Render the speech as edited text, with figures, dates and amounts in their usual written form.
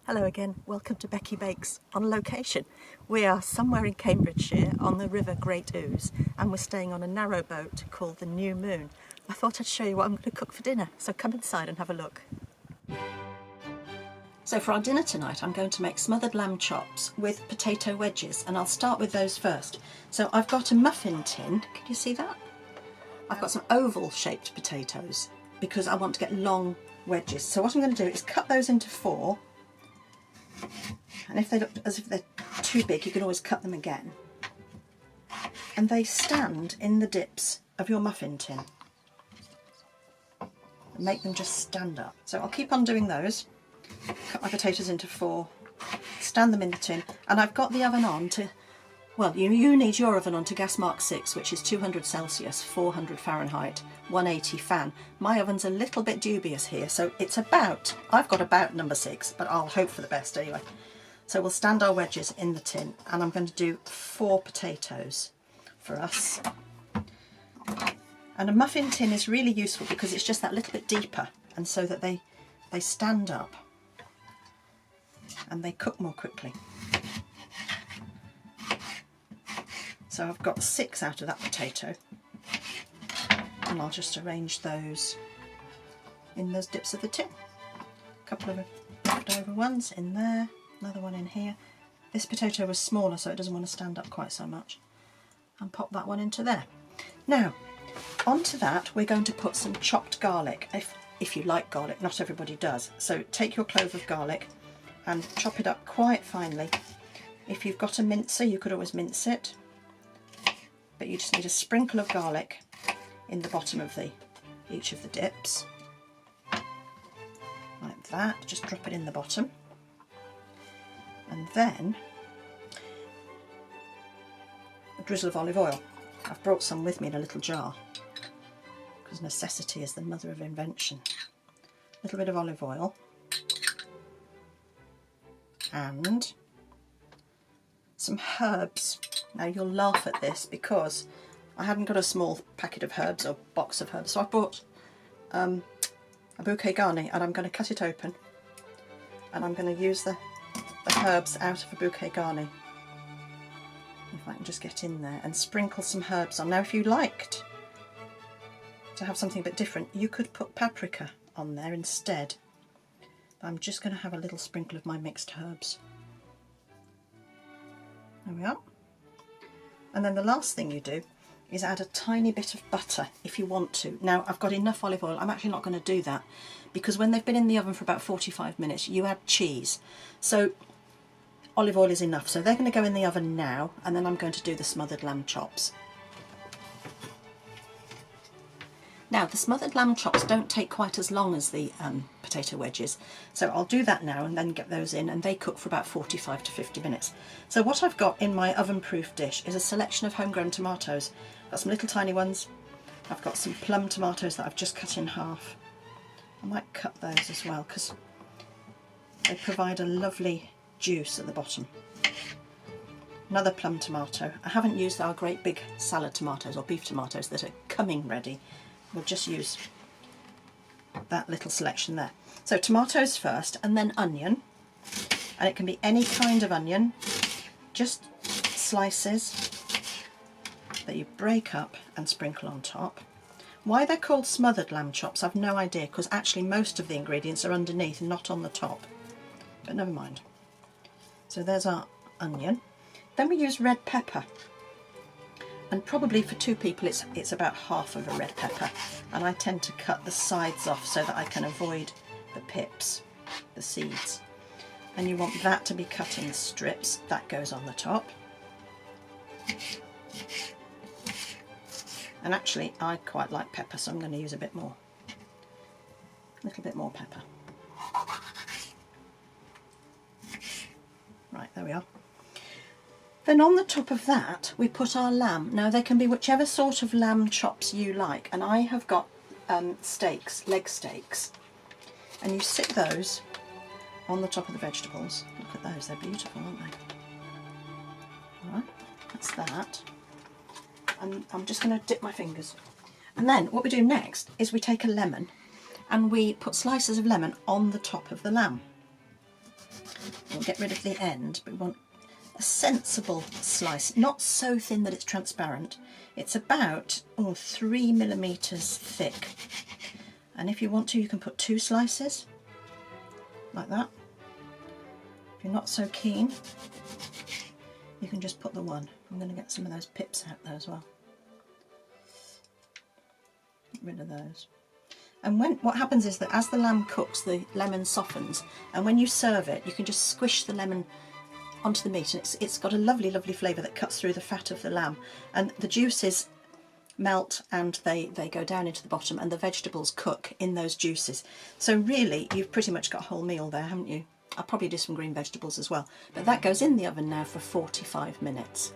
Hello again, welcome to Becky Bakes on location. We are somewhere in Cambridgeshire on the river Great Ouse and we're staying on a narrow boat called the New Moon. I thought I'd show you what I'm going to cook for dinner, so come inside and have a look. So for our dinner tonight I'm going to make smothered lamb chops with potato wedges, and I'll start with those first. So I've got a muffin tin, can you see that? I've got some oval shaped potatoes because I want to get long wedges. So what I'm going to do is cut those into 4. And if they look as if they're too big, you can always cut them again. And they stand in the dips of your muffin tin. And make them just stand up. So I'll keep on doing those. Cut my potatoes into 4, stand them in the tin, and I've got the oven on to, well, you need your oven on to gas mark 6, which is 200 Celsius, 400 Fahrenheit, 180 fan. My oven's a little bit dubious here, so it's about, I've got about number 6, but I'll hope for the best anyway. So we'll stand our wedges in the tin, and I'm going to do 4 potatoes for us. And a muffin tin is really useful because it's just that little bit deeper, and so that they stand up and they cook more quickly. So I've got 6 out of that potato, and I'll just arrange those in those dips of the tin. A couple of leftover ones in there, another one in here. This potato was smaller so it doesn't want to stand up quite so much, and pop that one into there. Now onto that we're going to put some chopped garlic, if you like garlic. Not everybody does, so take your clove of garlic and chop it up quite finely. If you've got a mincer you could always mince it, but you just need a sprinkle of garlic in the bottom of each of the dips, like that. Just drop it in the bottom, and then a drizzle of olive oil. I've brought some with me in a little jar because necessity is the mother of invention. A little bit of olive oil and some herbs. Now you'll laugh at this because I hadn't got a small packet of herbs or box of herbs, so I bought a bouquet garni, and I'm going to cut it open and I'm going to use the herbs out of a bouquet garni. If I can just get in there and sprinkle some herbs on. Now if you liked to have something a bit different, you could put paprika on there instead. But I'm just going to have a little sprinkle of my mixed herbs. There we are. And then the last thing you do is add a tiny bit of butter if you want to. Now I've got enough olive oil. I'm actually not going to do that because when they've been in the oven for about 45 minutes you add cheese. So olive oil is enough. So they're going to go in the oven now, and then I'm going to do the smothered lamb chops. Now the smothered lamb chops don't take quite as long as the potato wedges, so I'll do that now and then get those in, and they cook for about 45 to 50 minutes. So what I've got in my oven-proof dish is a selection of homegrown tomatoes. I've got some little tiny ones. I've got some plum tomatoes that I've just cut in half. I might cut those as well because they provide a lovely juice at the bottom. Another plum tomato. I haven't used our great big salad tomatoes or beef tomatoes that are coming ready. We'll just use that little selection there. So tomatoes first, and then onion, and it can be any kind of onion, just slices that you break up and sprinkle on top. Why they're called smothered lamb chops I've no idea, because actually most of the ingredients are underneath and not on the top, but never mind. So there's our onion. Then we use red pepper, and probably for 2 people it's about half of a red pepper, and I tend to cut the sides off so that I can avoid the pips, the seeds. And you want that to be cut in strips. That goes on the top. And actually I quite like pepper, so I'm going to use a bit more, a little bit more pepper. Right, there we are. Then on the top of that we put our lamb. Now they can be whichever sort of lamb chops you like, and I have got steaks, leg steaks, and you sit those on the top of the vegetables. Look at those, they're beautiful, aren't they? Alright, that's that. And I'm just going to dip my fingers. And then what we do next is we take a lemon and we put slices of lemon on the top of the lamb. We'll get rid of the end, but we want a sensible slice, not so thin that it's transparent. It's about 3 millimeters thick. And if you want to, you can put 2 slices, like that. If you're not so keen, you can just put the one. I'm going to get some of those pips out there as well. Get rid of those. And what happens is that as the lamb cooks, the lemon softens, and when you serve it, you can just squish the lemon onto the meat, and it's got a lovely, lovely flavour that cuts through the fat of the lamb, and the juices melt and they go down into the bottom, and the vegetables cook in those juices. So really, you've pretty much got a whole meal there, haven't you? I'll probably do some green vegetables as well, but that goes in the oven now for 45 minutes.